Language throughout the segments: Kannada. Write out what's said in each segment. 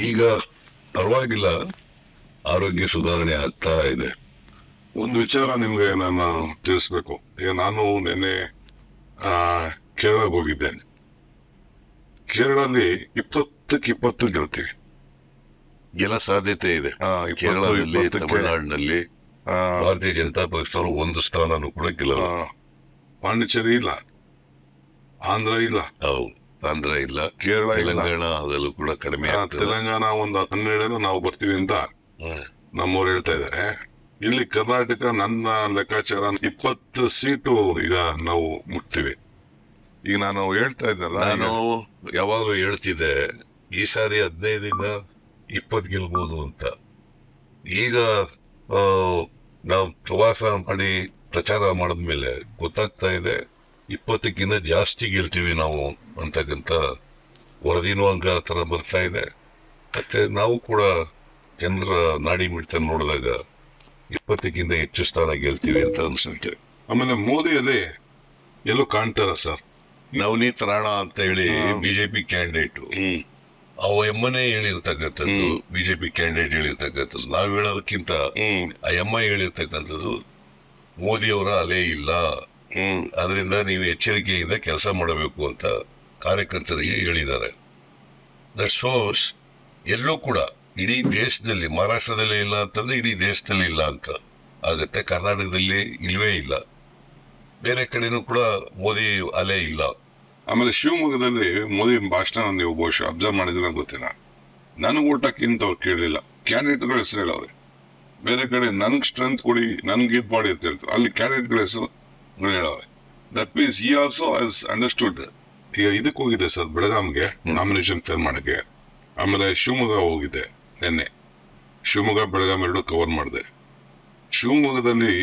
ಈಗ ಪರವಾಗಿಲ್ಲ, ಆರೋಗ್ಯ ಸುಧಾರಣೆ ಆಗ್ತಾ ಇದೆ. ಒಂದು ವಿಚಾರ ನಿಮ್ಗೆ ನಾನು ತಿಳಿಸ್ಬೇಕು. ಈಗ ನಾನು ನಿನ್ನೆ ಕೇರಳಕ್ಕೆ ಹೋಗಿದ್ದೆ. ಕೇರಳಲ್ಲಿ 20-20 ಗೆಲ್ತೀವಿ. ಎಲ್ಲ ಸಾಧ್ಯತೆ ಇದೆ. ಕೇರಳದಲ್ಲಿ, ತಮಿಳುನಾಡಿನಲ್ಲಿ ಭಾರತೀಯ ಜನತಾ ಪಕ್ಷದವರು ಒಂದು ಸ್ಥಾನನೂ ಕೂಡ ಗೆಲ್ಲಲ್ಲ. ಪಾಂಡಿಚೇರಿ ಇಲ್ಲ, ಆಂಧ್ರ ಇಲ್ಲ, ಹೌದು, ಆಂಧ್ರ ಇಲ್ಲ, ಕೇರಳ ಇಲ್ಲ, ತೆಲಂಗಾಣ ಅದರಲ್ಲೂ ಕೂಡ ಕಡಿಮೆ. ತೆಲಂಗಾಣ ಒಂದು 12 ನಾವು ಬರ್ತೀವಿ ಅಂತ ನಮ್ಮವ್ರು ಹೇಳ್ತಾ ಇದ್ದಾರೆ. ಇಲ್ಲಿ ಕರ್ನಾಟಕ ನನ್ನ ಲೆಕ್ಕಾಚಾರ 20 ಸೀಟು ಈಗ ನಾವು ಮುಟ್ತೀವಿ. ಈಗ ನಾನು ಹೇಳ್ತಾ ಇದ್ದಲ್ಲ, ನಾನು ಯಾವಾಗಲೂ ಹೇಳ್ತಿದ್ದೆ ಈ ಸಾರಿ 15-20 ಗೆಲ್ಬಹುದು ಅಂತ. ಈಗ ನಾವು ಪ್ರವಾಸ ಮಾಡಿ ಪ್ರಚಾರ ಮಾಡಿದ್ಮೇಲೆ ಗೊತ್ತಾಗ್ತಾ ಇದೆ 20ಕ್ಕಿಂತ ಜಾಸ್ತಿ ಗೆಲ್ತೀವಿ ನಾವು ಅಂತಕ್ಕಂಥ ವರದಿನೂ ಹಂಗ ತರ ಬರ್ತಾ ಇದೆ. ಮತ್ತೆ ನಾವು ಕೂಡ ಜನರ ನಾಡಿ ಮಿಡ್ತ ನೋಡಿದಾಗ 20ಕ್ಕಿಂತ ಹೆಚ್ಚು ಸ್ಥಾನ ಗೆಲ್ತೀವಿ ಅಂತ ಅನ್ಸುತ್ತೆ. ಆಮೇಲೆ ಮೋದಿಯಲ್ಲಿ ಎಲ್ಲೂ ಕಾಣ್ತಾರ ಸರ್. ನವನೀತ್ ರಾಣಾ ಅಂತ ಹೇಳಿ ಬಿಜೆಪಿ ಕ್ಯಾಂಡಿಡೇಟ್, ಅವ ಎಮ್ಮನೇ ಹೇಳಿರ್ತಕ್ಕಂಥದ್ದು, ಬಿಜೆಪಿ ಕ್ಯಾಂಡಿಡೇಟ್ ಹೇಳಿರ್ತಕ್ಕಂಥದ್ದು. ನಾವ್ ಹೇಳೋದಕ್ಕಿಂತ ಆ ಎಮ್ಮ ಹೇಳಿರ್ತಕ್ಕಂಥದ್ದು ಮೋದಿಯವರ ಅಲೆ ಇಲ್ಲ, ಅದರಿಂದ ನೀವು ಎಚ್ಚರಿಕೆಯಿಂದ ಕೆಲಸ ಮಾಡಬೇಕು ಅಂತ ಕಾರ್ಯಕರ್ತರಿಗೆ ಹೇಳಿದ್ದಾರೆ. ದಟ್ ಶೋಸ್ ಎಲ್ಲೂ ಕೂಡ ಇಡೀ ದೇಶದಲ್ಲಿ, ಮಹಾರಾಷ್ಟ್ರದಲ್ಲಿ ಇಲ್ಲ ಅಂತಂದ್ರೆ ಇಡೀ ದೇಶದಲ್ಲಿ ಇಲ್ಲ ಅಂತ ಆಗತ್ತೆ. ಕರ್ನಾಟಕದಲ್ಲಿ ಇಲ್ವೇ ಇಲ್ಲ, ಬೇರೆ ಕಡೆನೂ ಕೂಡ ಮೋದಿ ಅಲೆ ಇಲ್ಲ. ಆಮೇಲೆ ಶಿವಮೊಗ್ಗದಲ್ಲಿ ಮೋದಿ ಭಾಷಣ ನೀವು ಬಹುಶಃ ಅಬ್ಸರ್ವ್ ಮಾಡಿದ್ರೆ ಗೊತ್ತಿಲ್ಲ. ನನಗೆ ಊಟಕ್ಕಿಂತ ಅವ್ರು ಕೇಳಲಿಲ್ಲ, ಕ್ಯಾಂಡಿಡೇಟ್ಗಳ ಹೆಸರು ಹೇಳವ್ರೆ. ಬೇರೆ ಕಡೆ ನನ್ಗೆ ಸ್ಟ್ರೆಂತ್ ಕೊಡಿ, ನನ್ಗೆ ಇದು ಮಾಡಿ ಅಂತ ಹೇಳ್ತಾರೆ, ಅಲ್ಲಿ ಕ್ಯಾಂಡಿಡೇಟ್ಗಳ ಹೆಸರು ಹೇಳವ್ರೆ. ದಟ್ ಮೀನ್ಸ್ ಈ ಆಲ್ಸೋ ಹ್ಯಾಸ್ ಅಂಡರ್ಸ್ಟುಡ್. ಈಗ ಇದಕ್ಕೆ ಹೋಗಿದೆ ಸರ್, ಬೆಳಗಾಂಗೆ ನಾಮಿನೇಷನ್ ಫೇಲ್ ಮಾಡಕ್ಕೆ. ಆಮೇಲೆ ಶಿವಮೊಗ್ಗ ಹೋಗಿದೆ ನಿನ್ನೆ. ಶಿವಮೊಗ್ಗ ಬೆಳಗಾಂ ಎರಡು ಕವರ್ ಮಾಡಿದೆ. ಶಿವಮೊಗ್ಗದಲ್ಲಿ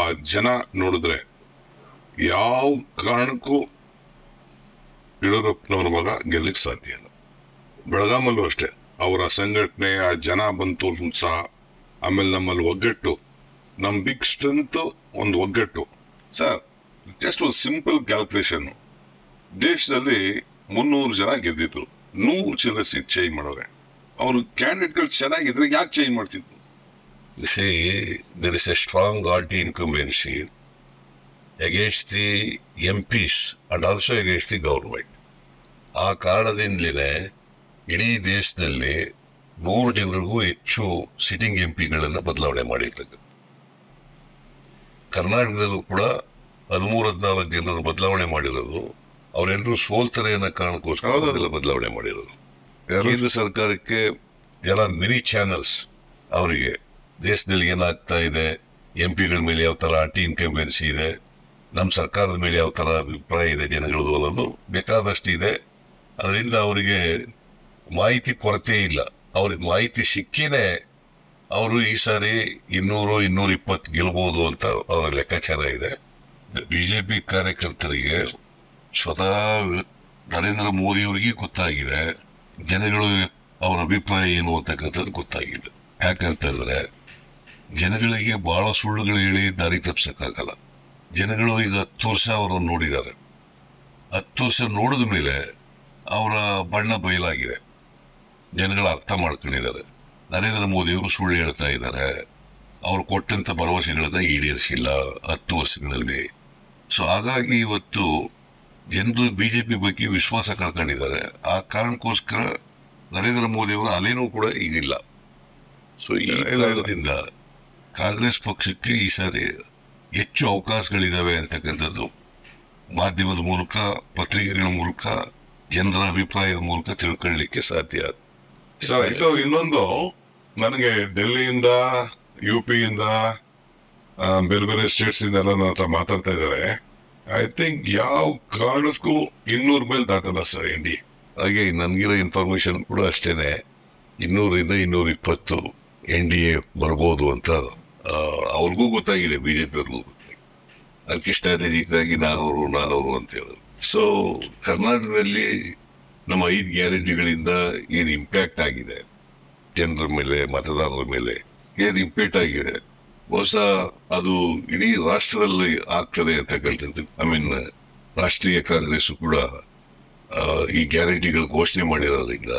ಆ ಜನ ನೋಡಿದ್ರೆ ಯಾವ ಕಾರಣಕ್ಕೂ ಯಡಿಯೂರಪ್ಪನವ್ರ ಮಗ ಗೆಲ್ಲಕ್ಕೆ ಸಾಧ್ಯ ಇಲ್ಲ. ಬೆಳಗಾಮಲ್ಲೂ ಅಷ್ಟೇ, ಅವರ ಸಂಘಟನೆ, ಆ ಜನ ಬಂತು ಉತ್ಸಾಹ, ಆಮೇಲೆ ನಮ್ಮಲ್ಲಿ ಒಗ್ಗಟ್ಟು, ನಮ್ ಬಿಗ್ ಸ್ಟ್ರೆಂತ್ ಒಂದು ಒಗ್ಗಟ್ಟು. ಸರ್, ಜಸ್ಟ್ ಒಂದು ಸಿಂಪಲ್ ಕ್ಯಾಲ್ಕುಲೇಷನ್. ದೇಶದಲ್ಲಿ 300 ಜನ ಗೆದ್ದಿದ್ರು, 100 ಚಿಲ್ಲರೆ ಸೀಟ್ ಚೇಂಜ್ ಮಾಡೋರೆ. ಅವ್ರ ಕ್ಯಾಂಡಿಡೇಟ್ಗಳು ಚೆನ್ನಾಗಿದ್ರೆ ಯಾಕೆ ಚೇಂಜ್ ಮಾಡ್ತಿದ್ರು? There is a strong anti-incumbency against the MPs and also against the government. ಆ ಕಾರಣದಿಂದಲೇ ಇಡೀ ದೇಶದಲ್ಲಿ 100 ಜನರಿಗೂ ಹೆಚ್ಚು ಸಿಟ್ಟಿಂಗ್ ಎಂಪಿಗಳನ್ನ ಬದಲಾವಣೆ ಮಾಡಿರ್ತಕ್ಕ. ಕರ್ನಾಟಕದಲ್ಲೂ ಕೂಡ 13-14 ಜನರು ಬದಲಾವಣೆ ಮಾಡಿರೋದು, ಅವರೆಲ್ಲರೂ ಸೋಲ್ತಾರೆ ಅನ್ನೋ ಕಾರಣಕ್ಕೋಸ್ಕರ ಅದೆಲ್ಲ ಬದಲಾವಣೆ ಮಾಡಿರೋದು. ಕೇಂದ್ರ ಸರ್ಕಾರಕ್ಕೆ ಎಲ್ಲ ಮಿನಿ ಚಾನಲ್ಸ್ ಅವರಿಗೆ ದೇಶದಲ್ಲಿ ಏನಾಗ್ತಾ ಇದೆ, ಎಂಪಿಗಳ ಮೇಲೆ ಯಾವ ತರ ಆಂಟಿ ಇನ್ಕಂಬೆನ್ಸಿ ಇದೆ, ನಮ್ಮ ಸರ್ಕಾರದ ಮೇಲೆ ಯಾವ ತರ ಅಭಿಪ್ರಾಯ ಇದೆ ಜನಗಳದು ಅನ್ನೋದು ಬೇಕಾದಷ್ಟು ಇದೆ. ಅದರಿಂದ ಅವರಿಗೆ ಮಾಹಿತಿ ಕೊರತೆ ಇಲ್ಲ. ಅವ್ರಿಗೆ ಮಾಹಿತಿ ಸಿಕ್ಕಿನೇ ಅವರು ಈ ಸಾರಿ 200-220 ಗೆಲ್ಬಹುದು ಅಂತ ಅವರ ಲೆಕ್ಕಾಚಾರ ಇದೆ. ಬಿಜೆಪಿ ಕಾರ್ಯಕರ್ತರಿಗೆ ಸ್ವತಃ ನರೇಂದ್ರ ಮೋದಿ ಅವರಿಗೆ ಗೊತ್ತಾಗಿದೆ, ಜನಗಳು ಅವರ ಅಭಿಪ್ರಾಯ ಏನು ಅಂತಕ್ಕಂಥದ್ದು ಗೊತ್ತಾಗಿದೆ. ಯಾಕಂತಂದ್ರೆ ಜನಗಳಿಗೆ ಬಹಳ ಸುಳ್ಳುಗಳು ಹೇಳಿ ದಾರಿ ತಪ್ಪಿಸಕ್ಕಾಗಲ್ಲ. ಜನಗಳು ಈಗ 10 ವರ್ಷ ಅವರನ್ನು ನೋಡಿದ್ದಾರೆ. 10 ವರ್ಷ ನೋಡಿದ ಮೇಲೆ ಅವರ ಬಣ್ಣ ಬಯಲಾಗಿದೆ, ಜನಗಳು ಅರ್ಥ ಮಾಡ್ಕೊಂಡಿದ್ದಾರೆ. ನರೇಂದ್ರ ಮೋದಿ ಅವರು ಸುಳ್ಳು ಹೇಳ್ತಾ ಇದ್ದಾರೆ, ಅವ್ರು ಕೊಟ್ಟಂತ ಭರವಸೆಗಳನ್ನ ಈಡೇರಿಸಿಲ್ಲ 10 ವರ್ಷಗಳಲ್ಲಿ. ಸೊ ಹಾಗಾಗಿ ಇವತ್ತು ಜನರು ಬಿಜೆಪಿ ಬಗ್ಗೆ ವಿಶ್ವಾಸ ಕಳ್ಕೊಂಡಿದ್ದಾರೆ. ಆ ಕಾರಣಕ್ಕೋಸ್ಕರ ನರೇಂದ್ರ ಮೋದಿ ಅವರ ಅಲೆನೂ ಕೂಡ ಈಗಿಲ್ಲ. ಸೊ ಈ ಕಾರಣದಿಂದ ಕಾಂಗ್ರೆಸ್ ಪಕ್ಷಕ್ಕೆ ಈ ಸಾರಿ ಹೆಚ್ಚು ಅವಕಾಶಗಳಿದಾವೆ ಅಂತಕ್ಕಂಥದ್ದು ಮಾಧ್ಯಮದ ಮೂಲಕ, ಪತ್ರಿಕೆಗಳ ಮೂಲಕ, ಜನರ ಅಭಿಪ್ರಾಯದ ಮೂಲಕ ತಿಳ್ಕೊಳ್ಳಿಕ್ಕೆ ಸಾಧ್ಯ. ಸರ್, ಇದು ಇನ್ನೊಂದು, ನನಗೆ ಡೆಲ್ಲಿಯಿಂದ, UP-ಯಿಂದ, ಬೇರೆ ಬೇರೆ ಸ್ಟೇಟ್ಸ್ ಇಂದ ಎಲ್ಲ ನನ್ನ ಹತ್ರ ಮಾತಾಡ್ತಾ ಇದ್ದಾರೆ. ಐ ಥಿಂಕ್ ಯಾವ ಕಾರಣಕ್ಕೂ 200 ಮೇಲೆ ದಾಟಲ್ಲ ಸರ್ ಇಂಡಿ. ಹಾಗೆ ನನ್ಗಿರೋ ಇನ್ಫಾರ್ಮೇಶನ್ ಕೂಡ ಅಷ್ಟೇನೆ, 200-220 NDA ಬರ್ಬೋದು ಅಂತ ಅವ್ರಿಗೂ ಗೊತ್ತಾಗಿದೆ, ಬಿಜೆಪಿ ಅವ್ರಿಗೂ ಗೊತ್ತಾಗಿದೆ. ಅದಕ್ಕೆ ಸ್ಟ್ರಾಟಜಿಕ್ ಆಗಿ 400 ಅಂತ ಹೇಳಿದ್ರು. ಸೊ ಕರ್ನಾಟಕದಲ್ಲಿ ನಮ್ಮ 5 ಗ್ಯಾರಂಟಿಗಳಿಂದ ಏನು ಇಂಪ್ಯಾಕ್ಟ್ ಆಗಿದೆ ಜನರ ಮೇಲೆ, ಮತದಾರರ ಮೇಲೆ ಏನು ಇಂಪ್ಯಾಕ್ಟ್ ಆಗಿದೆ, ಬಹುಶಃ ಅದು ಇಡೀ ರಾಷ್ಟ್ರದಲ್ಲಿ ಆಗ್ತದೆ ಅಂತಕ್ಕಂಥದ್ದು. ರಾಷ್ಟ್ರೀಯ ಕಾಂಗ್ರೆಸ್ ಕೂಡ ಈ ಗ್ಯಾರಂಟಿಗಳು ಘೋಷಣೆ ಮಾಡಿರೋದ್ರಿಂದ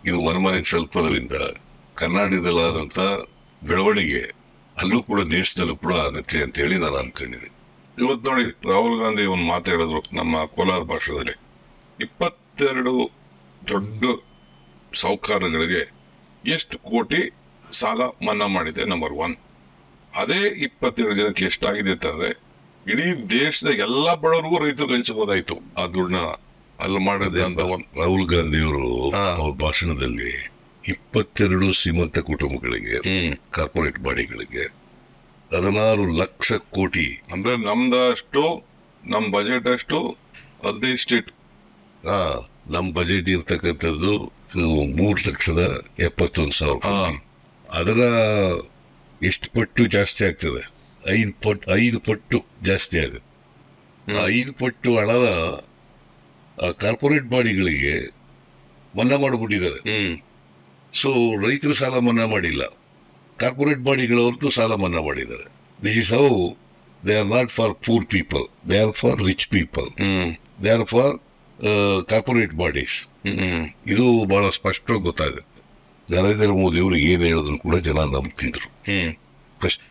ಇದು ಮನಮನೆಗೆ ತಲುಪೋದ್ರಿಂದ ಕರ್ನಾಟಕದಲ್ಲಾದಂಥ ಬೆಳವಣಿಗೆ ಅಲ್ಲೂ ಕೂಡ ದೇಶದಲ್ಲೂ ಕೂಡ ಆಗುತ್ತೆ ಅಂತ ಹೇಳಿ ನಾನು ಅನ್ಕೊಂಡಿದ್ದೀನಿ. ಇವತ್ತು ನೋಡಿ ರಾಹುಲ್ ಗಾಂಧಿ ಒಂದು ಮಾತಾಡಿದ್ರು ನಮ್ಮ ಕೋಲಾರ ಭಾಷೆದಲ್ಲಿ, 22 ದೊಡ್ಡ ಸಾಹುಕಾರಗಳಿಗೆ ಎಷ್ಟು ಕೋಟಿ ಸಾಲ ಮನ್ನಾ ಮಾಡಿದೆ ನಂಬರ್ 1. ಅದೇ 22 ಜನಕ್ಕೆ ಎಷ್ಟಾಗಿದೆ ಅಂತಂದ್ರೆ ಇಡೀ ದೇಶದ ಎಲ್ಲಾ ಬಡವರಿಗೂ ರೈತರು ಹಂಚಬಹುದಾಯ್ತು ಆ ದುಡ್ಡನ್ನ ಅಲ್ಲಿ ಮಾಡದೆ ಅಂತ. ರಾಹುಲ್ ಗಾಂಧಿ ಅವರು ಅವ್ರ ಭಾಷಣದಲ್ಲಿ 22 ಶ್ರೀಮಂತ ಕುಟುಂಬಗಳಿಗೆ, ಕಾರ್ಪೊರೇಟ್ ಬಾಡಿಗಳಿಗೆ 16 ಲಕ್ಷ ಕೋಟಿ, ಅಂದ್ರೆ ನಮ್ದಷ್ಟು ನಮ್ ಬಜೆಟ್ ಅಷ್ಟು 15 ಸ್ಟೇಟ್. ನಮ್ ಬಜೆಟ್ ಇರ್ತಕ್ಕಂಥದ್ದು 3,71,000 ಕೋಟಿ. ಅದರ ಎಷ್ಟು ಪಟ್ಟು ಜಾಸ್ತಿ ಆಗ್ತದೆ? 5 ಪಟ್ಟು ಜಾಸ್ತಿ ಆಗುತ್ತೆ. 5 ಪಟ್ಟು ಹಣದ ಕಾರ್ಪೊರೇಟ್ ಬಾಡಿಗಳಿಗೆ ಮನ್ನಾ ಮಾಡಿಬಿಟ್ಟಿದ್ದಾರೆ. ಸೊ ರೈತರ ಸಾಲ ಮನ್ನಾ ಮಾಡಿಲ್ಲ, ಕಾರ್ಪೊರೇಟ್ ಬಾಡಿಗಳವ್ರದ್ದು ಸಾಲ ಮನ್ನಾ ಮಾಡಿದ್ದಾರೆ. This is how they are not for poor people, they are for rich people, they are for corporate bodies. ಇದು ಬಹಳ ಸ್ಪಷ್ಟವಾಗಿ ಗೊತ್ತಾಗುತ್ತೆ. ನರೇಂದ್ರ ಮೋದಿ ಅವರು ಏನ್ ಹೇಳಿದ್ರು ಕೂಡ ಜನ ನಂಬ್ತಿದ್ರು ಫಸ್ಟ್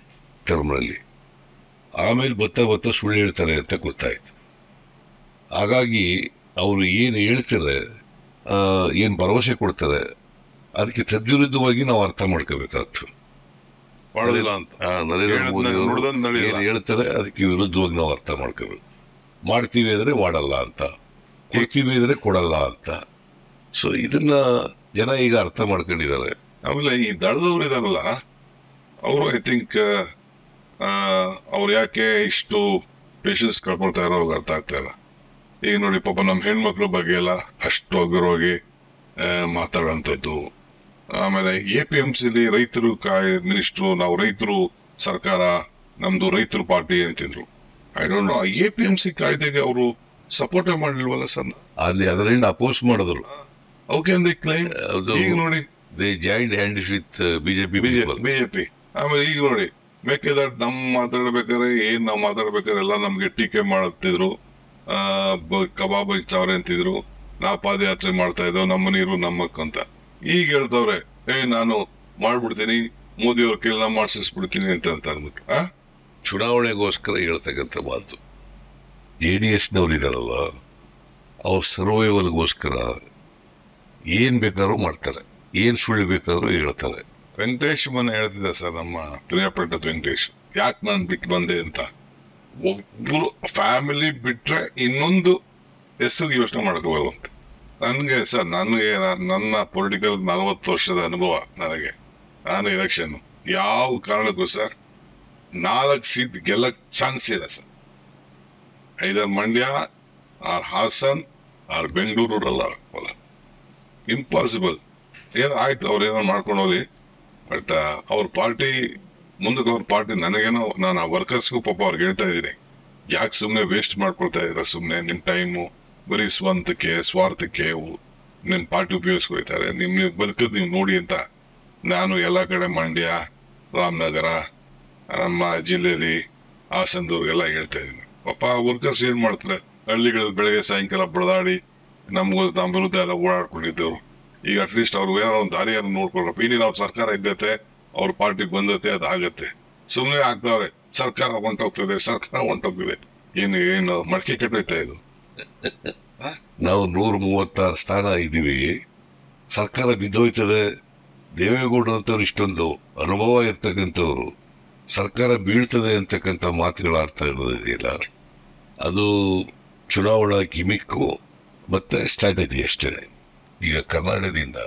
ಟರ್ಮ್ನಲ್ಲಿ. ಆಮೇಲೆ ಬತ್ತ ಸುಳ್ಳು ಹೇಳ್ತಾರೆ ಅಂತ ಗೊತ್ತಾಯ್ತು. ಹಾಗಾಗಿ ಅವರು ಏನು ಹೇಳ್ತಾರೆ, ಏನು ಭರವಸೆ ಕೊಡ್ತಾರೆ, ಅದಕ್ಕೆ ತದ್ವಿರುದ್ಧವಾಗಿ ನಾವು ಅರ್ಥ ಮಾಡ್ಕೋಬೇಕಾಗ್ತದೆ. ನರೇಂದ್ರ ಮೋದಿ ಅವರು ಏನು ಹೇಳ್ತಾರೆ ಅದಕ್ಕೆ ವಿರುದ್ಧವಾಗಿ ನಾವು ಅರ್ಥ ಮಾಡ್ಕೋಬೇಕು. ಮಾಡ್ತೀವಿ ಅಂದ್ರೆ ಮಾಡಲ್ಲ ಅಂತ, ಕೊಡ್ತೀವಿ ಅಂದ್ರೆ ಕೊಡಲ್ಲ ಅಂತ. ಸೊ ಇದನ್ನ ಜನ ಈಗ ಅರ್ಥ ಮಾಡ್ಕೊಂಡಿದ್ದಾರೆ. ಆಮೇಲೆ ಈ ದಳದವ್ರು ಇದಾರಲ್ಲ, ಅವರು ಐ ಥಿಂಕ್ ಅವ್ರು ಯಾಕೆ ಇಷ್ಟು ಪೇಷನ್ಸ್ ಕಳ್ಕೊಳ್ತಾ ಇರೋ ಅರ್ಥ ಆಗ್ತಾ ಇಲ್ಲ. ಈಗ ನೋಡಿ ಪಾಪ ನಮ್ಮ ಹೆಣ್ಮಕ್ಳ ಬಗ್ಗೆ ಎಲ್ಲ ಅಷ್ಟು ಅಗರವಾಗಿ ಮಾತಾಡೋಂಥದ್ದು. ಆಮೇಲೆ APMCಲಿ ರೈತರು ಮಿನಿಸ್ಟ್ರು, ನಾವು ರೈತರು ಸರ್ಕಾರ, ನಮ್ದು ರೈತರು ಪಾರ್ಟಿ ಅಂತಿದ್ರು. ಐ ಡೋಂಟ್ ನೋ, APMC ಕಾಯ್ದೆಗೆ ಅವರು ಸಪೋರ್ಟ್ ಮಾಡ್ಲಿಲ್ವಲ್ಲ ಸರ್? ಅಲ್ಲಿ ಅದರಿಂದ ಅಪೋಸ್ ಮಾಡಿದ್ರು. ಓಕೆ ಅಂದ್ ಕ್ಲೈಮ್. ಈಗ ನೋಡಿ they joint hands with BJP. ಆಮೇಲೆ ಈಗ ನೋಡಿ ಮೇಕೆದಾಟ್ ನಾವು ಮಾತಾಡ್ಬೇಕಾದ್ರೆ ಎಲ್ಲ ನಮ್ಗೆ ಟೀಕೆ ಮಾಡುತ್ತಿದ್ರು. ಕಬಾಬ್ ಹಂಚವ್ರೆ ಅಂತಿದ್ರು, ನಾವು ಪಾದಯಾತ್ರೆ ಮಾಡ್ತಾ ಇದ್ದೋ ನಮ್ಮ ನೀರು ನಮ್ಮಕ್ ಅಂತ. ಈಗ ಹೇಳ್ತವ್ರೆ ನಾನು ಮಾಡ್ಬಿಡ್ತೀನಿ, ಮೋದಿ ಅವ್ರ ಕೈಲಿ ಮಾಡಿಸ್ಬಿಡ್ತೀನಿ ಅಂತ ಅಂದ್ಬಿಟ್ಟು ಚುನಾವಣೆಗೋಸ್ಕರ ಹೇಳ್ತಕ್ಕಂಥ ಮಾತು. JDS-ನವ್ರು ಇದಾರಲ್ಲ, ಅವ್ರ ಸರ್ವೈವಲ್ಗೋಸ್ಕರ ಏನ್ ಬೇಕಾದ್ರೂ ಮಾಡ್ತಾರೆ, ಏನ್ ಸುಳ್ಳು ಬೇಕಾದ್ರೂ ಹೇಳ್ತಾರೆ. ವೆಂಕಟೇಶ್ ಮೊನ್ನೆ ಹೇಳ್ತಿದ್ದ ಸರ್, ನಮ್ಮ ಪ್ರಿಯಪಟ್ಟದ ವೆಂಕಟೇಶ್, ಯಾಕೆ ನಾನು ಬಿಟ್ಟು ಬಂದೆ ಅಂತ. ಒಬ್ರು ಫ್ಯಾಮಿಲಿ ಬಿಟ್ರೆ ಇನ್ನೊಂದು ಹೆಸರು ಯೋಚನೆ ಮಾಡ್ಕೋಬಾರ್ದಂತೆ. ನನ್ಗೆ ಸರ್, ನನ್ನ ಪೊಲಿಟಿಕಲ್ 40 ವರ್ಷದ ಅನುಭವ ನನಗೆ, ನಾನು ಎಲೆಕ್ಷನ್ ಯಾವ ಕಾರಣಕ್ಕೂ ಸರ್ 4 ಸೀಟ್ ಗೆಲ್ಲಕ್ ಚಾನ್ಸ್ ಇಲ್ಲ ಸರ್. ಐದರ್ ಮಂಡ್ಯ ಆರ್ ಹಾಸನ್ ಆರ್ ಬೆಂಗಳೂರು ಅಲ್ಲ, ಇಂಪಾಸಿಬಲ್. ಆಯ್ತು ಅವ್ರೇನೋ ಮಾಡ್ಕೊಂಡು ಹೋಗಿ, ಬಟ್ ಅವ್ರ ಪಾರ್ಟಿ ಮುಂದಕ್ಕೆ, ಅವ್ರ ಪಾರ್ಟಿ ನನಗೇನೋ, ನಾನು ಆ ವರ್ಕರ್ಸ್ಗೂ ಪಾಪ ಅವ್ರಿಗೆ ಹೇಳ್ತಾ ಇದ್ದೀನಿ, ಯಾಕೆ ಸುಮ್ಮನೆ ವೇಸ್ಟ್ ಮಾಡ್ಕೊಳ್ತಾ ಇದ್ದೀರಾ? ಸುಮ್ಮನೆ ನಿಮ್ ಟೈಮು ಬರೀ ಸ್ವಾರ್ಥಕ್ಕೆ ನಿಮ್ ಪಾರ್ಟಿ ಉಪಯೋಗಿಸ್ಕೊಳ್ತಾರೆ. ನೀವು ಬದುಕದ್ ನೀವು ನೋಡಿ ಅಂತ ನಾನು ಎಲ್ಲಾ ಕಡೆ ಮಂಡ್ಯ, ರಾಮನಗರ, ನಮ್ಮ ಜಿಲ್ಲೆಯಲ್ಲಿ ಹಾಸನದವ್ರಿಗೆಲ್ಲ ಹೇಳ್ತಾ ಇದ್ದೀನಿ. ಪಾಪ ವರ್ಕರ್ಸ್ ಏನ್ ಮಾಡ್ತಾರೆ, ಹಳ್ಳಿಗಳಲ್ಲಿ ಬೆಳಗ್ಗೆ ಸಾಯಂಕಾಲ ಬಡದಾಡಿ ನಮ್ಮ ವಿರುದ್ಧ ಎಲ್ಲ ಓಡಾಡ್ಕೊಂಡಿದ್ದವ್ರು. ಈಗ ಅಟ್ಲೀಸ್ಟ್ ಅವ್ರು ಏನೋ ಒಂದು ದಾರಿಯನ್ನು ನೋಡ್ಕೊಳ್ರಪ್ಪ. ಇನ್ನೇನು ಅವ್ರ ಸರ್ಕಾರ ಇದ್ದತೆ, ಅವ್ರ ಪಾರ್ಟಿ ಬಂದತೆ, ಅದಾಗತ್ತೆ. ಸುಮ್ಮನೆ ಆಗ್ತಾವ್ರೆ, ಸರ್ಕಾರ ಹೊಂಟೋಗ್ತಿದೆ. ಏನು ಮಡಕೆ ಕೆಟ್ಟೋಯ್ತಾ ಇದು? ನಾವು 136 ಸ್ಥಾನ ಇದ್ದೀವಿ, ಸರ್ಕಾರ ಬಿದ್ದೋಯ್ತದೆ. ದೇವೇಗೌಡರಂತವ್ರು ಇಷ್ಟೊಂದು ಅನುಭವ ಇರ್ತಕ್ಕಂಥವ್ರು ಸರ್ಕಾರ ಬೀಳ್ತದೆ ಅಂತಕ್ಕಂಥ ಮಾತುಗಳು ಆಡ್ತಾ ಇರೋದಿದೆಯಲ್ಲ, ಅದು ಚುನಾವಣಾ ಗಿಮಿಕ್ಕು ಮತ್ತೆ ಸ್ಟ್ರಾಟಜಿ ಅಷ್ಟೇ. ಈಗ ಕರ್ನಾಟಕದಿಂದ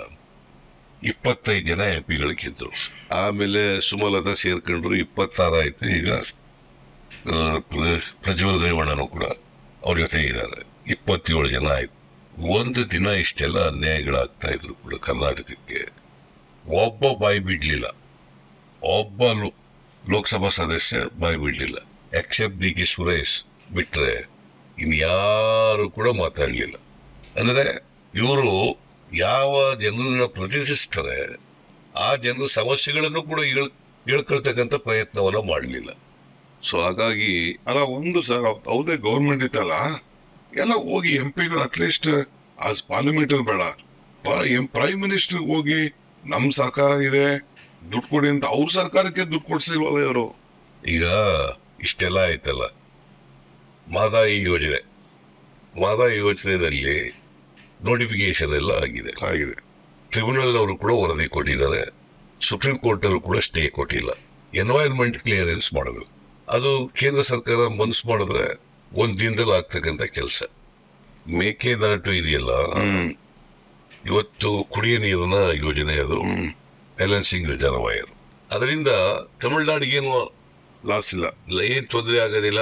25 ಜನ MP ಗೆದ್ರು. ಆಮೇಲೆ ಸುಮಲತಾ ಸೇರ್ಕೊಂಡ್ರು, 26 ಆಯ್ತು. ಈಗ ಪ್ರಜ್ವಲ್ ರೇವಣ್ಣನು ಕೂಡ ಅವ್ರ ಜೊತೆ ಇದ್ದಾರೆ, 27 ಜನ ಆಯ್ತು. ಒಂದು ದಿನ ಇಷ್ಟೆಲ್ಲ ಅನ್ಯಾಯಗಳಾಗ್ತಾ ಇದ್ರು ಕೂಡ ಕರ್ನಾಟಕಕ್ಕೆ ಒಬ್ಬ ಬಾಯಿ ಬಿಡ್ಲಿಲ್ಲ, ಒಬ್ಬ ಲೋಕಸಭಾ ಸದಸ್ಯ ಬಾಯಿ ಬಿಡ್ಲಿಲ್ಲ, ಎಕ್ಸೆಪ್ಟ್ DK ಸುರೇಶ್ ಬಿಟ್ರೆ ಇನ್ಯಾರು ಕೂಡ ಮಾತಾಡ್ಲಿಲ್ಲ. ಅಂದ್ರೆ ಇವರು ಯಾವ ಜನರನ್ನ ಪ್ರತಿನಿಧಿಸ್ತಾರೆ ಆ ಜನರ ಸಮಸ್ಯೆಗಳನ್ನು ಕೂಡ ಹೇಳ್ಕೊಳ್ತಕ್ಕಂಥ ಪ್ರಯತ್ನವನ್ನ ಮಾಡಲಿಲ್ಲ. ಸೊ ಹಾಗಾಗಿ ಅಲ್ಲ, ಒಂದು ಸರ್ ಹೌದೇ ಗೌರ್ಮೆಂಟ್ ಇತ್ತಲ್ಲ, ಎಲ್ಲ ಹೋಗಿ MP ಅಟ್ಲೀಸ್ಟ್ ಆಸ್ ಪಾರ್ಲಿಮೆಂಟ್ ಬೇಡ, ಪ್ರೈಮ್ ಮಿನಿಸ್ಟರ್ ಹೋಗಿ ನಮ್ ಸರ್ಕಾರ ಇದೆ ದುಡ್ಡು ಕೊಡಿ ಅಂತ ಅವ್ರ ಸರ್ಕಾರಕ್ಕೆ ದುಡ್ಡು ಕೊಡ್ಸಿಲ್ವಲ್ಲ ಇವರು. ಈಗ ಇಷ್ಟೆಲ್ಲ ಆಯ್ತಲ್ಲ, ಮಹದಾಯಿ ಯೋಜನೆಯಲ್ಲಿ ನೋಟಿಫಿಕೇಶನ್ ಎಲ್ಲ ಆಗಿದೆ. ಟ್ರಿಬ್ಯುನಲ್ ಅವರು ಕೂಡ ವರದಿ ಕೊಟ್ಟಿದ್ದಾರೆ, ಸುಪ್ರೀಂ ಕೋರ್ಟ್ ಅವರು ಕೂಡ ಸ್ಟೇ ಕೊಟ್ಟಿಲ್ಲ. ಎನ್ವೈರನ್ಮೆಂಟ್ ಕ್ಲಿಯರೆನ್ಸ್ ಮಾಡಬೇಕು. ಅದು ಕೇಂದ್ರ ಸರ್ಕಾರ ಮನಸ್ಸು ಮಾಡಿದ್ರೆ ಒಂದ್ ದಿನದಲ್ಲಿ ಆಗ್ತಕ್ಕಂಥ ಕೆಲಸ. ಮೇಕೆದಾಟು ಇದೆಯಲ್ಲ, ಇವತ್ತು ಕುಡಿಯ ನೀರಿನ ಯೋಜನೆ ಅದು ಬ್ಯಾಲೆನ್ಸಿಂಗ್ ರಿಸರ್ವಾಯರ್. ಅದರಿಂದ ತಮಿಳುನಾಡಿಗೇನು ಲಾಸ್ ಇಲ್ಲ, ಏನ್ ತೊಂದರೆ ಆಗೋದಿಲ್ಲ.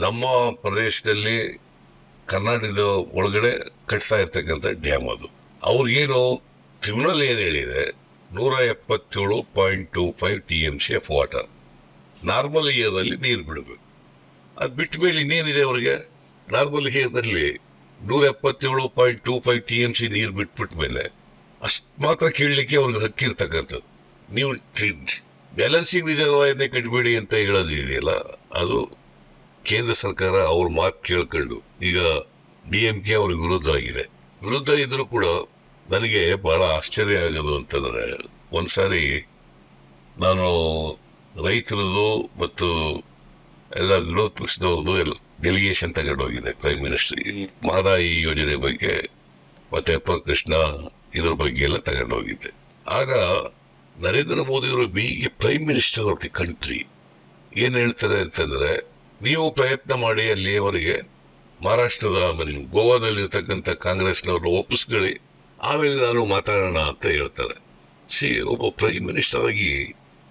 ನಮ್ಮ ಪ್ರದೇಶದಲ್ಲಿ ಕರ್ನಾಟಕದ ಒಳಗಡೆ ಕಟ್ತಾ ಇರ್ತಕ್ಕಂಥ ಡ್ಯಾಮ್ ಅದು. ಅವ್ರಿಗೇನು ಟ್ರಿಬ್ಯುನಲ್ ಏನ್ ಹೇಳಿದೆ, 177.25 TMC ಆಫ್ ವಾಟರ್ ನಾರ್ಮಲ್ ಇಯರ್ನಲ್ಲಿ ನೀರು ಬಿಡಬೇಕು. ಅದು ಬಿಟ್ಟ ಮೇಲೆ ಇನ್ನೇನಿದೆ ಅವ್ರಿಗೆ? ನಾರ್ಮಲ್ ಇಯರ್ನಲ್ಲಿ 177.25 TMC ನೀರು ಬಿಟ್ಬಿಟ್ಟ ಮೇಲೆ ಅಷ್ಟು ಮಾತ್ರ ಕೇಳಲಿಕ್ಕೆ ಅವ್ರಿಗೆ ಹಕ್ಕಿರ್ತಕ್ಕಂಥದ್ದು. ನೀವು ಬ್ಯಾಲೆನ್ಸಿಂಗ್ ರಿಸರ್ವಾಯರ್ನೇ ಕಟ್ಬೇಡಿ ಅಂತ ಹೇಳೋದಿದೆಯಲ್ಲ, ಅದು ಕೇಂದ್ರ ಸರ್ಕಾರ ಅವ್ರ ಮಾತು ಕೇಳ್ಕೊಂಡು ಈಗ DMK ಅವ್ರಿಗೆ ವಿರುದ್ಧ ಇದ್ರು ಕೂಡ ನನಗೆ ಬಹಳ ಆಶ್ಚರ್ಯ ಆಗೋದು ಅಂತಂದ್ರೆ, ಒಂದ್ಸಾರಿ ನಾನು ರೈತರದು ಮತ್ತು ಎಲ್ಲ ವಿರೋಧ ಪಕ್ಷದವ್ರದ್ದು ಎಲ್ಲ ಡೆಲಿಗೇಷನ್ ತಗೊಂಡೋಗಿದೆ ಪ್ರೈಮ್ ಮಿನಿಸ್ಟರ್ ಮಹದಾಯಿ ಯೋಜನೆ ಬಗ್ಗೆ ಮತ್ತೆ ಕೃಷ್ಣ ಇದ್ರ ಬಗ್ಗೆ ಎಲ್ಲ ತಗೊಂಡೋಗಿದ್ದೆ. ಆಗ ನರೇಂದ್ರ ಮೋದಿ ಅವರು prime minister of the country ಏನ್ ಹೇಳ್ತಾರೆ ಅಂತಂದ್ರೆ, ನೀವು ಪ್ರಯತ್ನ ಮಾಡಿ ಅಲ್ಲಿಯವರೆಗೆ ಮಹಾರಾಷ್ಟ್ರದ ಗೋವಾದಲ್ಲಿರ್ತಕ್ಕಂಥ ಕಾಂಗ್ರೆಸ್ನವ್ರನ್ನ ಒಪ್ಪಿಸ್ಕೊಳ್ಳಿ, ಆಮೇಲೆ ನಾನು ಮಾತಾಡೋಣ ಅಂತ ಹೇಳ್ತಾರೆ. ಒಬ್ಬ ಪ್ರೈಮ್ ಮಿನಿಸ್ಟರ್ ಆಗಿ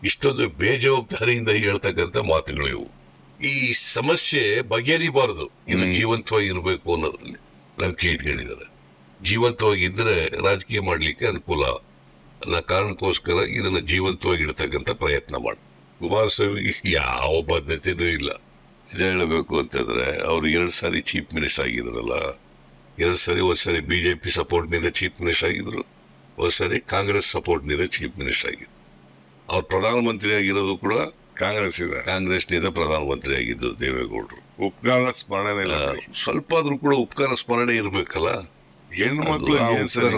ಇಷ್ಟೊಂದು ಬೇಜವಾಬ್ದಾರಿಯಿಂದ ಹೇಳ್ತಕ್ಕಂಥ ಮಾತುಗಳು ಇವು. ಈ ಸಮಸ್ಯೆ ಬಗೆಹರಿಬಾರದು, ಇದು ಜೀವಂತವಾಗಿ ಇರಬೇಕು ಅನ್ನೋದ್ರಲ್ಲಿ ನಂಬಿಕೆ ಇಟ್ಕೊಂಡಿದ್ದಾರೆ. ಜೀವಂತವಾಗಿದ್ರೆ ರಾಜಕೀಯ ಮಾಡ್ಲಿಕ್ಕೆ ಅನುಕೂಲ ಅನ್ನೋ ಕಾರಣಕ್ಕೋಸ್ಕರ ಇದನ್ನ ಜೀವಂತವಾಗಿ ಇಡ್ತಕ್ಕಂಥ ಪ್ರಯತ್ನ ಮಾಡಿ. ಕುಮಾರಸ್ವಾಮಿಗೆ ಯಾವ ಬದ್ಧತೆನೂ ಇಲ್ಲ. ನಿಜ ಹೇಳಬೇಕು ಅಂತಂದ್ರೆ, ಅವ್ರು 2 ಸಾರಿ ಚೀಫ್ ಮಿನಿಸ್ಟರ್ ಆಗಿದ್ರಲ್ಲ, 2 ಸಾರಿ, ಒಂದ್ಸರಿ BJP ಸಪೋರ್ಟ್ ನಿಂದ ಚೀಫ್ ಮಿನಿಸ್ಟರ್ ಆಗಿದ್ರು, ಒಂದ್ಸರಿ ಕಾಂಗ್ರೆಸ್ ಸಪೋರ್ಟ್ ನಿಂದ ಚೀಫ್ ಮಿನಿಸ್ಟರ್ ಆಗಿದ್ರು. ಅವ್ರು ಪ್ರಧಾನಮಂತ್ರಿ ಆಗಿರೋದು ಕೂಡ ಕಾಂಗ್ರೆಸ್ನಿಂದ ಪ್ರಧಾನಮಂತ್ರಿ ಆಗಿದ್ದು ದೇವೇಗೌಡರು. ಉಪಕಾರ ಸ್ಮರಣೆ ಇಲ್ಲ, ಸ್ವಲ್ಪ ಆದ್ರೂ ಕೂಡ ಉಪಕಾರ ಸ್ಮರಣೆ ಇರ್ಬೇಕಲ್ಲ. ಹೆಣ್ಣು ಮಕ್ಳು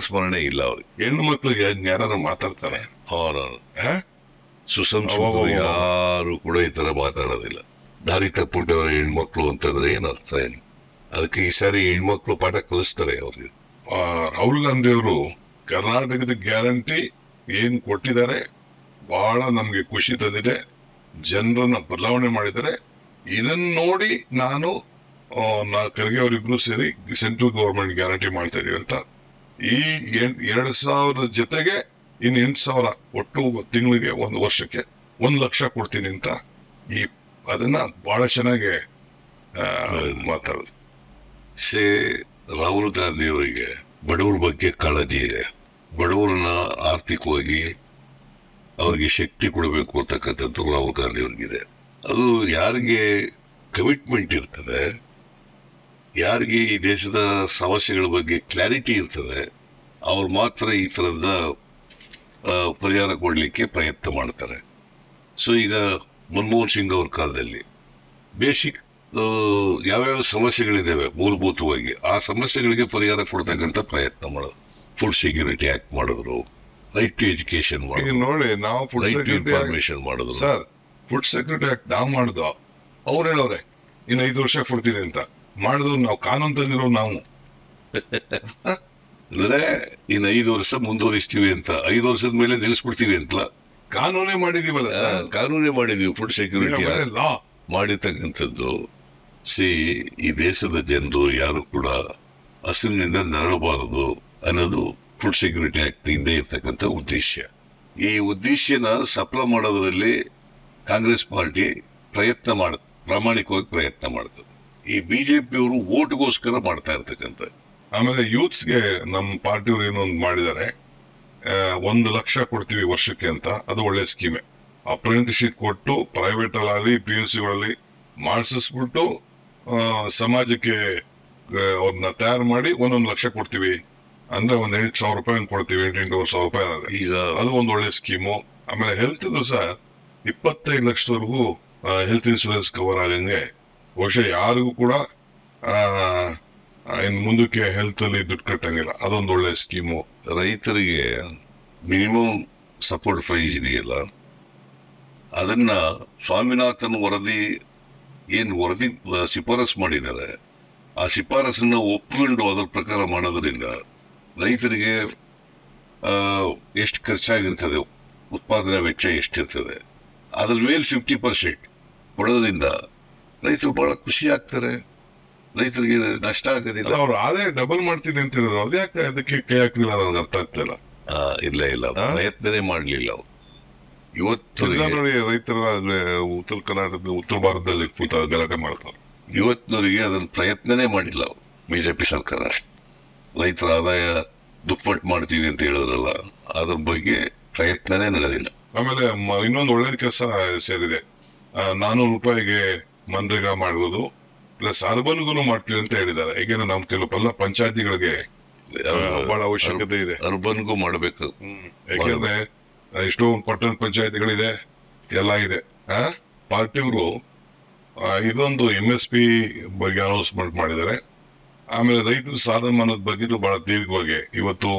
ಸ್ಮರಣೆ ಇಲ್ಲ ಅವ್ರಿಗೆ. ಹೆಣ್ಣು ಮಕ್ಳಿಗೆ ಯಾರು ಮಾತಾಡ್ತಾರೆ? ಸುಸಂಸ್ಕೃತರು ಯಾರು ಕೂಡ ಈ ತರ ಮಾತಾಡೋದಿಲ್ಲ. ದಾರಿ ತಪ್ಪಿಟ್ಟವರ ಹೆಣ್ಮಕ್ಳು ಅಂತಂದ್ರೆ ಏನರ್ಥ ಏನು? ಅದಕ್ಕೆ ಈ ಸಾರಿ ಹೆಣ್ಮಕ್ಳು ಪಾಠ ಕಲಿಸ್ತಾರೆ ಅವ್ರಿಗೆ. ರಾಹುಲ್ ಗಾಂಧಿ ಅವರು ಕರ್ನಾಟಕದ ಗ್ಯಾರಂಟಿ ಏನ್ ಕೊಟ್ಟಿದ್ದಾರೆ, ಬಹಳ ನಮ್ಗೆ ಖುಷಿ ತಂದಿದೆ. ಜನರನ್ನ ಬದಲಾವಣೆ ಮಾಡಿದ್ದಾರೆ. ಇದನ್ನ ನೋಡಿ ನಾನು ಖರ್ಗೆ ಅವರಿಬ್ರು ಸೇರಿ ಸೆಂಟ್ರಲ್ ಗವರ್ಮೆಂಟ್ ಗ್ಯಾರಂಟಿ ಮಾಡ್ತಾ ಇದೀವಿ ಅಂತ. ಈ 2,000 ಜೊತೆಗೆ ಇನ್ನು 8,000 ಒಟ್ಟು ತಿಂಗಳಿಗೆ, 1 ವರ್ಷಕ್ಕೆ 1 ಲಕ್ಷ ಕೊಡ್ತೀನಿ ಅಂತ ಅದನ್ನ ಬಹಳ ಚೆನ್ನಾಗಿ ಮಾತಾಡೋದು. ರಾಹುಲ್ ಗಾಂಧಿ ಅವರಿಗೆ ಬಡವರ ಬಗ್ಗೆ ಕಾಳಜಿ ಇದೆ. ಬಡವರನ್ನ ಆರ್ಥಿಕವಾಗಿ ಅವ್ರಿಗೆ ಶಕ್ತಿ ಕೊಡಬೇಕು ಅಂತಕ್ಕಂಥದ್ದು ರಾಹುಲ್ ಗಾಂಧಿ ಅವ್ರಿಗಿದೆ. ಅದು ಯಾರಿಗೆ ಕಮಿಟ್ಮೆಂಟ್ ಇರ್ತದೆ, ಯಾರಿಗೆ ಈ ದೇಶದ ಸಮಸ್ಯೆಗಳ ಬಗ್ಗೆ ಕ್ಲಾರಿಟಿ ಇರ್ತದೆ, ಅವ್ರು ಮಾತ್ರ ಈ ತರದ ಪರಿಹಾರ ಕೊಡ್ಲಿಕ್ಕೆ ಪ್ರಯತ್ನ ಮಾಡ್ತಾರೆ. ಸೊ ಈಗ ಮನಮೋಹನ್ ಸಿಂಗ್ ಅವ್ರ ಕಾಲದಲ್ಲಿ ಬೇಸಿಕ್ ಯಾವ್ಯಾವ ಸಮಸ್ಯೆಗಳಿದ್ದಾವೆ ಮೂಲಭೂತವಾಗಿ, ಆ ಸಮಸ್ಯೆಗಳಿಗೆ ಪರಿಹಾರ ಕೊಡ್ತಕ್ಕಂಥ ಪ್ರಯತ್ನ ಮಾಡೋದು. ಫುಡ್ ಸೆಕ್ಯೂರಿಟಿ ಆಕ್ಟ್ ಮಾಡಿದ್ರು, ರೈಟ್ ಟು ಎಜುಕೇಶನ್ ಮಾಡಿದ್ರು, ನೋಡಿ ನಾವು ಫುಡ್ ಇನ್ಫಾರ್ಮೇಶನ್ ಮಾಡಿದ್ರು. ಸರ್, ಫುಡ್ ಸೆಕ್ಯೂರಿಟಿ ಆಕ್ಟ್ ನಾವು ಮಾಡಿದ್ವು, ಅವ್ರು ಹೇಳವ್ರೆ ಇನ್ನು 5 ವರ್ಷ ಕೊಡ್ತೀನಿ ಅಂತ. ಮಾಡಿದ್ರು ನಾವು ಕಾನೂನು ತಂದಿರೋ ನಾವು. ಅಂದ್ರೆ ಇನ್ನು 5 ವರ್ಷ ಮುಂದುವರಿಸ್ತೀವಿ ಅಂತ, 5 ವರ್ಷದ ಮೇಲೆ ನಿಲ್ಲಿಸ್ಬಿಡ್ತೀವಿ ಅಂತ ಕಾನೂನೇ ಮಾಡಿದೀವಲ್ಲ. ಕಾನೂನೇ ಮಾಡಿದೀವಿ. ಫುಡ್ ಸೆಕ್ಯೂರಿಟಿ ಲಾ ಮಾಡಿರ್ತಕ್ಕಂಥದ್ದು. ಈ ದೇಶದ ಜನರು ಯಾರು ಕೂಡ ಹಸಿವಿನಿಂದ ನರಳಬಾರದು ಅನ್ನೋದು ಫುಡ್ ಸೆಕ್ಯೂರಿಟಿ ಆಕ್ಟ್ ಹಿಂದೆ ಇರ್ತಕ್ಕಂಥ ಉದ್ದೇಶ. ಈ ಉದ್ದೇಶನ ಸಫಲ ಮಾಡೋದ್ರಲ್ಲಿ ಕಾಂಗ್ರೆಸ್ ಪಾರ್ಟಿ ಪ್ರಾಮಾಣಿಕವಾಗಿ ಪ್ರಯತ್ನ ಮಾಡ್ತದೆ. ಈ ಬಿಜೆಪಿಯವರು ಓಟ್ಗೋಸ್ಕರ ಮಾಡ್ತಾ ಇರ್ತಕ್ಕಂಥ. ಆಮೇಲೆ ಯೂತ್ಸ್ಗೆ ನಮ್ಮ ಪಾರ್ಟಿಯವರು ಏನೊಂದು ಮಾಡಿದ್ದಾರೆ, 1 ಲಕ್ಷ ಕೊಡ್ತೀವಿ ವರ್ಷಕ್ಕೆ ಅಂತ. ಅದು ಒಳ್ಳೆ ಸ್ಕೀಮೆ. ಅಪ್ರೆಂಟಿಸ್ಶಿಪ್ ಕೊಟ್ಟು ಪ್ರೈವೇಟ್ ಅಲ್ಲಿ PUCಗಳಲ್ಲಿ ಮಾಡಿಸ್ಬಿಟ್ಟು ಸಮಾಜಕ್ಕೆ ಅವ್ರನ್ನ ತಯಾರು ಮಾಡಿ 1 ಲಕ್ಷ ಕೊಡ್ತೀವಿ ಅಂದ್ರೆ 8,000 ರೂಪಾಯಿ ಕೊಡ್ತೀವಿ, 8,000 ರೂಪಾಯಿ ಅನ್ನೋದು. ಈಗ ಅದು ಒಂದು ಒಳ್ಳೆ ಸ್ಕೀಮು. ಆಮೇಲೆ ಹೆಲ್ತ್ ಸಹ 25 ಲಕ್ಷದವರೆಗೂ ಹೆಲ್ತ್ ಇನ್ಶೂರೆನ್ಸ್ ಕವರ್ ಆಗಂಗೆ ಬಹುಶಃ ಯಾರಿಗೂ ಕೂಡ ಇನ್ ಮುಂದಕ್ಕೆ ಹೆಲ್ತ್ ಅಲ್ಲಿ ದುಡ್ಡು ಕಟ್ಟಂಗಿಲ್ಲ, ಅದೊಂದು ಒಳ್ಳೆ ಸ್ಕೀಮು. ರೈತರಿಗೆ ಮಿನಿಮಮ್ ಸಪೋರ್ಟ್ ಪ್ರೈಸ್ ಇದೆಯಲ್ಲ, ಅದನ್ನ ಸ್ವಾಮಿನಾಥನ್ ವರದಿ ಶಿಫಾರಸ್ ಮಾಡಿದ್ದಾರೆ. ಆ ಶಿಫಾರಸನ್ನ ಒಪ್ಪಿಕೊಂಡು ಅದರ ಪ್ರಕಾರ ಮಾಡೋದ್ರಿಂದ ರೈತರಿಗೆ ಎಷ್ಟು ಖರ್ಚಾಗಿರ್ತದೆ, ಉತ್ಪಾದನಾ ವೆಚ್ಚ ಎಷ್ಟಿರ್ತದೆ, ಅದ್ರ ಮೇಲೆ 50% ಕೊಡೋದ್ರಿಂದ ರೈತರು ಬಹಳ ಖುಷಿ ಆಗ್ತಾರೆ, ರೈತರಿಗೆ ನಷ್ಟ ಆಗೋದಿಲ್ಲ. ಅವ್ರು ಆದಾಯ ಡಬಲ್ ಮಾಡ್ತೀನಿ ಅಂತ ಹೇಳಿದ್ರು, ಅದ್ಯಾಕೆ ಅದಕ್ಕೆ ಕೈ ಹಾಕ್ಲಿಲ್ಲ ನನಗೆ ಅರ್ಥ ಆಗ್ತಿಲ್ಲ. ಇಲ್ಲ ಪ್ರಯತ್ನನೇ ಮಾಡಲಿಲ್ಲ ಅವರು. ಇವತ್ತು ನೋಡಿ ರೈತರ ಉತ್ತರ ಕರ್ನಾಟಕದ ಉತ್ತರ ಭಾರತದಲ್ಲಿ ಗಲಾಟೆ ಮಾಡ್ತಾರೆ. ಇವತ್ತಿನವರಿಗೆ ಅದನ್ನ ಪ್ರಯತ್ನನೇ ಮಾಡಿಲ್ಲ ಅವರು, ಬಿಜೆಪಿ ಸರ್ಕಾರ. ರೈತರ ಆದಾಯ ದುಪ್ಪಟ್ಟು ಮಾಡ್ತೀವಿ ಅಂತ ಹೇಳಿದ್ರಲ್ಲ, ಅದ್ರ ಬಗ್ಗೆ ಪ್ರಯತ್ನನೇ ನಡೆದಿಲ್ಲ. ಆಮೇಲೆ ಇನ್ನೊಂದು ಒಳ್ಳೇದು ಕೆಲಸ ಸೇರಿದೆ, 400 ರೂಪಾಯಿಗೆ ಮನ್ರೇಗಾ ಮಾಡುವುದು ಪ್ಲಸ್ ಅರ್ಬನ್ಗೂ ಮಾಡ್ತೀವಿ ಅಂತ ಹೇಳಿದ್ದಾರೆ. ಈಗೇನು ನಮ್ ಕೆಲವು ಪಂಚಾಯತಿಗಳಿಗೆ ಬಹಳ ಅವಶ್ಯಕತೆ ಇದೆ, ಅರ್ಬನ್ಗೂ ಮಾಡಬೇಕು. ಯಾಕೆಂದ್ರೆ ಎಷ್ಟೋ ಪಟ್ಟಣ ಪಂಚಾಯತಿಗಳಿದೆ, ಎಲ್ಲ ಇದೆ. ಪಾರ್ಟಿಯವರು ಇದೊಂದು MSP ಬಗ್ಗೆ ಅನೌನ್ಸ್ಮೆಂಟ್ ಮಾಡಿದ್ದಾರೆ. ಆಮೇಲೆ ರೈತರ ಸಾಲ ಮನ್ನದ ಬಗ್ಗೆ ಬಹಳ ದೀರ್ಘವಾಗಿ ಇವತ್ತು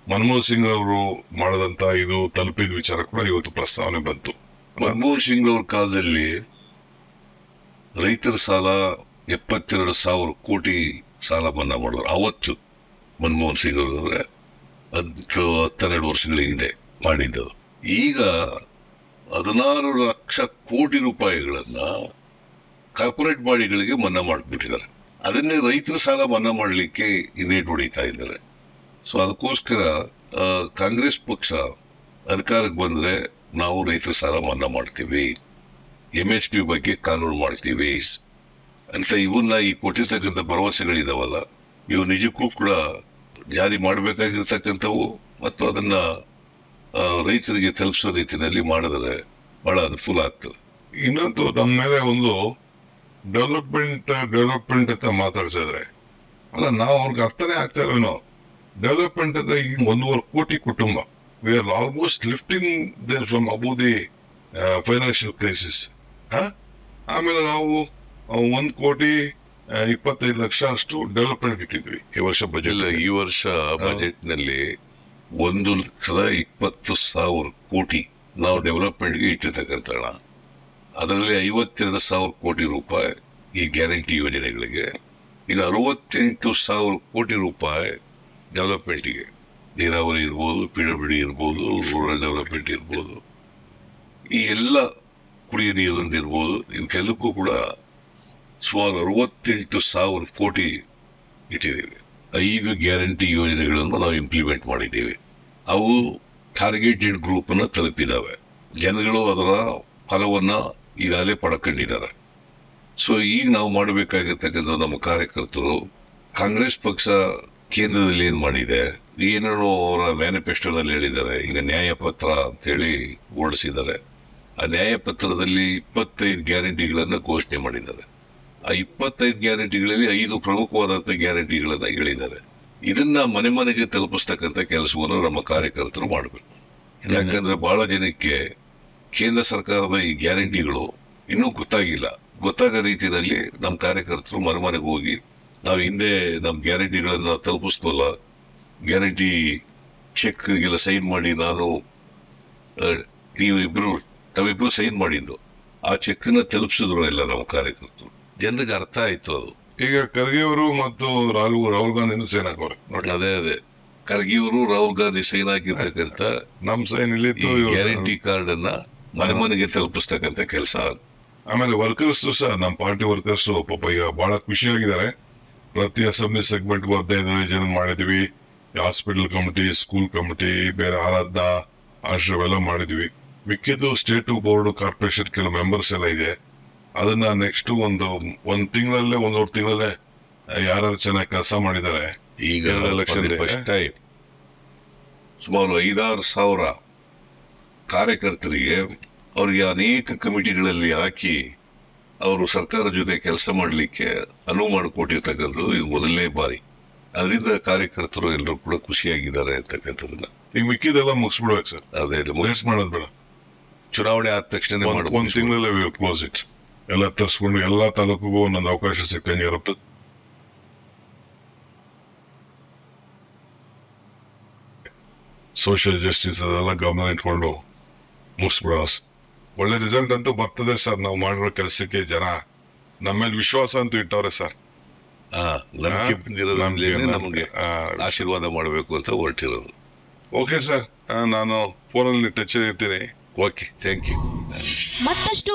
ಮನಮೋಹನ್ ಸಿಂಗ್ ಅವರು ಮಾಡದಂತ ಇದು ತಲುಪಿದ ವಿಚಾರ ಕೂಡ ಇವತ್ತು ಪ್ರಸ್ತಾವನೆ ಬಂತು. ಮನಮೋಹನ್ ಸಿಂಗ್ ಅವ್ರ ಕಾಲದಲ್ಲಿ ರೈತರ ಸಾಲ 72,000 ಕೋಟಿ ಸಾಲ ಮನ್ನಾ ಮಾಡಿದ್ರು. ಅವತ್ತು ಮನಮೋಹನ್ ಸಿಂಗ್ ಅವರು 12 ವರ್ಷಗಳ ಹಿಂದೆ ಮಾಡಿದ್ದದು. ಈಗ 16 ಲಕ್ಷ ಕೋಟಿ ರೂಪಾಯಿಗಳನ್ನ ಕಾರ್ಪೊರೇಟ್ ಬಾಡಿಗಳಿಗೆ ಮನ್ನಾ ಮಾಡಿಬಿಟ್ಟಿದ್ದಾರೆ. ಅದನ್ನೇ ರೈತರ ಸಾಲ ಮನ್ನಾ ಮಾಡಲಿಕ್ಕೆ ಇನ್ನೇಟ್ ಹೊಡಿತಾ ಇದ್ದಾರೆ. ಸೊ ಅದಕ್ಕೋಸ್ಕರ ಕಾಂಗ್ರೆಸ್ ಪಕ್ಷ ಅಧಿಕಾರಕ್ಕೆ ಬಂದ್ರೆ ನಾವು ರೈತರ ಸಾಲ ಮನ್ನಾ ಮಾಡ್ತೀವಿ, MSP ಬಗ್ಗೆ ಕಾನೂನು ಮಾಡ್ತೀವಿ ಅಂತ ಇವನ್ನ ಈ ಕೊಟ್ಟಿರ್ತಕ್ಕಂಥ ಭರವಸೆಗಳಿದಾವಲ್ಲ, ಇವು ನಿಜಕ್ಕೂ ಕೂಡ ಜಾರಿ ಮಾಡಬೇಕಾಗಿರ್ತಕ್ಕಂಥವು ಮತ್ತು ಅದನ್ನ ರೈತರಿಗೆ ತಲುಪಿಸೋ ರೀತಿಯಲ್ಲಿ ಮಾಡಿದ್ರೆ ಬಹಳ ಅನುಕೂಲ ಆಗ್ತದೆ. ಇನ್ನೊಂದು ನಮ್ಮ ಮೇಲೆ ಒಂದು ಡೆವಲಪ್ಮೆಂಟ್ ಅಂತ ಮಾತಾಡ್ಸಿದ್ರೆ ಅಲ್ಲ, ನಾವು ಅವ್ರಿಗೆ ಅರ್ಥನೇ ಆಗ್ತಾ ಇರೋನು. ಡೆವಲಪ್ಮೆಂಟ್ ಅಂದ್ರೆ ಈಗ 1.5 ಕೋಟಿ ಕುಟುಂಬ, we are almost lifting their from above the financial crisis. ಆಮೇಲೆ ನಾವು 1,25,00,000 ಅಷ್ಟು ಡೆವಲಪ್ಮೆಂಟ್ ಇಟ್ಟಿದ್ವಿ ಈ ವರ್ಷ ಬಜೆಟ್. ಈ ವರ್ಷ ಬಜೆಟ್ ನಲ್ಲಿ 1,20,000 ಕೋಟಿ ನಾವು ಡೆವಲಪ್ಮೆಂಟ್ಗೆ ಇಟ್ಟಿರ್ತಕ್ಕಂಥ ಹಣ. ಅದರಲ್ಲಿ 52,000 ಕೋಟಿ ರೂಪಾಯಿ ಈ ಗ್ಯಾರಂಟಿ ಯೋಜನೆಗಳಿಗೆ, ಇನ್ನು 68,000 ಕೋಟಿ ರೂಪಾಯಿ ಡೆವಲಪ್ಮೆಂಟ್ಗೆ, ನೀರಾವರಿ ಇರ್ಬೋದು, PWD ಇರ್ಬೋದು, ರೂರಲ್ ಡೆವಲಪ್ಮೆಂಟ್ ಇರ್ಬೋದು, ಈ ಎಲ್ಲ ಕುಡಿಯ ನೀರಿಂದಿರ್ಬೋದು, ಇವಕ್ಕೆಲ್ಲಕ್ಕೂ ಕೂಡ ಸುಮಾರು 68,000 ಕೋಟಿ ಇಟ್ಟಿದ್ದೀವಿ. 5 ಗ್ಯಾರಂಟಿ ಯೋಜನೆಗಳನ್ನು ನಾವು ಇಂಪ್ಲಿಮೆಂಟ್ ಮಾಡಿದ್ದೀವಿ. ಅವು ಟಾರ್ಗೆಟೆಡ್ ಗ್ರೂಪ್ ಅನ್ನ ತಲುಪಿದಾವೆ. ಜನಗಳು ಅದರ ಫಲವನ್ನ ಈಗಾಗಲೇ ಪಡ್ಕೊಂಡಿದ್ದಾರೆ. ಸೊ ಈಗ ನಾವು ಮಾಡಬೇಕಾಗಿರ್ತಕ್ಕಂಥ ನಮ್ಮ ಕಾರ್ಯಕರ್ತರು, ಕಾಂಗ್ರೆಸ್ ಪಕ್ಷ ಕೇಂದ್ರದಲ್ಲಿ ಏನ್ ಮಾಡಿದೆ, ಏನೇನೋ ಅವರ ಮ್ಯಾನಿಫೆಸ್ಟೋದಲ್ಲಿ ಹೇಳಿದ್ದಾರೆ. ಈಗ ನ್ಯಾಯಪತ್ರ ಅಂತೇಳಿ ಹೊರಡಿಸಿದ್ದಾರೆ. ಆ ನ್ಯಾಯಪತ್ರದಲ್ಲಿ 25 ಗ್ಯಾರಂಟಿಗಳನ್ನ ಘೋಷಣೆ ಮಾಡಿದ್ದಾರೆ. ಆ 25 ಗ್ಯಾರಂಟಿಗಳಲ್ಲಿ 5 ಪ್ರಮುಖವಾದಂತ ಗ್ಯಾರಂಟಿಗಳನ್ನ ಹೇಳಿದ್ದಾರೆ. ಇದನ್ನ ಮನೆ ಮನೆಗೆ ತಲುಪಿಸ್ತಕ್ಕಂಥ ಕೆಲಸವನ್ನು ನಮ್ಮ ಕಾರ್ಯಕರ್ತರು ಮಾಡಬೇಕು. ಯಾಕಂದ್ರೆ ಬಹಳ ಜನಕ್ಕೆ ಕೇಂದ್ರ ಸರ್ಕಾರದ ಈ ಗ್ಯಾರಂಟಿಗಳು ಇನ್ನೂ ಗೊತ್ತಾಗೋ ರೀತಿಯಲ್ಲಿ ನಮ್ಮ ಕಾರ್ಯಕರ್ತರು ಮನೆ ಮನೆಗೆ ಹೋಗಿ, ನಾವು ಹಿಂದೆ ನಮ್ಮ ಗ್ಯಾರಂಟಿಗಳನ್ನ ತಲುಪಿಸ್ತಲ್ಲ, ಗ್ಯಾರಂಟಿ ಚೆಕ್ಗೆಲ್ಲ ಸೈನ್ ಮಾಡಿ ನಾವಿಬ್ರು ಸೈನ್ ಮಾಡಿದ್ದು, ಆ ಚೆಕ್ನ ತಲುಪಿಸಿದ್ರು ಎಲ್ಲ ನಮ್ಮ ಕಾರ್ಯಕರ್ತರು. ಜನರಿಗೆ ಅರ್ಥ ಆಯ್ತು ಅದು. ಈಗ ಖರ್ಗೆ ಅವರು ಮತ್ತು ರಾಹುಲ್ ಗಾಂಧಿನೂ ಸೈನ್ ಹಾಕೋರೆ ನೋಡಿ. ಅದೇ ಖರ್ಗೆ ಅವರು ರಾಹುಲ್ ಗಾಂಧಿ ಸೈನ್ ಹಾಕಿರ್ತಕ್ಕಂಥ ನಮ್ ಸೈನ್ ಇಲ್ಲಿ ಗ್ಯಾರಂಟಿ ಕಾರ್ಡ್ ಅನ್ನ ಮನೆ ಮನೆಗೆ ತಲುಪಿಸ್ತಕ್ಕಂಥ ಕೆಲಸ. ಆಮೇಲೆ ವರ್ಕರ್ಸ್ ಸಹ ನಮ್ಮ ಪಾರ್ಟಿ ವರ್ಕರ್ಸ್ ಪಾಪ ಈಗ ಬಹಳ ಖುಷಿಯಾಗಿದ್ದಾರೆ. ಪ್ರತಿ ಅಸೆಂಬ್ಲಿ ಸೆಗ್ಮೆಂಟ್ 15 ಜನ ಮಾಡಿದ್ವಿ. ಹಾಸ್ಪಿಟಲ್ ಕಮಿಟಿ, ಸ್ಕೂಲ್ ಕಮಿಟಿ, ಬೇರೆ ಆರಾಧನಾ ಆಶ್ರಮ ಎಲ್ಲ ಮಾಡಿದ್ವಿ. ಮಿಕ್ಕಿದ್ದು ಸ್ಟೇಟ್ ಬೋರ್ಡ್, ಕಾರ್ಪೊರೇಷನ್ ಕೆಲವು ಮೆಂಬರ್ಸ್ ಎಲ್ಲ ಇದೆ. ಅದನ್ನ ನೆಕ್ಸ್ಟ್ ಒಂದ್ ತಿಂಗಳಲ್ಲೇ 1.5 ತಿಂಗಳಲ್ಲೇ ಯಾರು ಚೆನ್ನಾಗಿ ಕೆಲಸ ಮಾಡಿದ್ದಾರೆ. ಈಗ ಎಲೆಕ್ಷನ್ ಫಸ್ಟ್ ಟೈಮ್ ಸುಮಾರು 5-6 ಸಾವಿರ ಕಾರ್ಯಕರ್ತರಿಗೆ ಅವರಿಗೆ ಅನೇಕ ಕಮಿಟಿಗಳಲ್ಲಿ ಹಾಕಿ ಅವರು ಸರ್ಕಾರ ಜೊತೆ ಕೆಲಸ ಮಾಡಲಿಕ್ಕೆ ಅನುವು ಮಾಡಿಕೊಟ್ಟಿರ್ತಕ್ಕಂಥದ್ದು ಇದು ಮೊದಲನೇ ಬಾರಿ. ಅದರಿಂದ ಕಾರ್ಯಕರ್ತರು ಎಲ್ಲರೂ ಕೂಡ ಖುಷಿಯಾಗಿದ್ದಾರೆ ಅಂತಕ್ಕಂಥದ್ದನ್ನ. ಈಗ ಮಿಕ್ಕಿದೆಲ್ಲ ಮುಗಿಸ್ಬಿಡ್ಬೇಕು ಸರ್. ಅದೇ ಮಾಡೋದು ಬೇಡ, ಚುನಾವಣೆ ಆದ ತಕ್ಷಣ ಒಂದ್ ತಿಂಗಳಲ್ಲೇ ಕ್ಲೋಸ್ ಇಟ್. ಎಲ್ಲ ತರಿಸ್ಕೊಂಡು ಎಲ್ಲಾ ತಾಲೂಕಿಗೂ ಒಂದೊಂದು ಅವಕಾಶ ಸಿಕ್ಕಂಗೆ ಇರುತ್ತೆ. ಸೋಷಿಯಲ್ ಜಸ್ಟಿಸ್ ಅದೆಲ್ಲ ಗಮನ ಇಟ್ಕೊಂಡು ಮುಗಿಸ್ಬಿಡೋಣ. ಒಳ್ಳೆ ರಿಸಲ್ಟ್ ಅಂತೂ ಬರ್ತದೆ ಸರ್. ನಾವು ಮಾಡಿರೋ ಕೆಲಸಕ್ಕೆ ಜನ ನಮ್ಮ ಮೇಲೆ ವಿಶ್ವಾಸ ಅಂತೂ ಇಟ್ಟವ್ರೆ ಸರ್. ನಂಬಿಕೆ ಬಂದಿರೋದ್ರಿಂದಲೇ ನಮಗೆ ಆ, ಆಶೀರ್ವಾದ ಮಾಡಬೇಕು ಅಂತ ಹೊರಟಿರೋದು. ಓಕೆ ಸರ್, ನಾನು ಫೋನಲ್ಲಿ ಟಚ್ ಇರ್ತೀನಿ. Okay, thank you. ಮತ್ತಷ್ಟು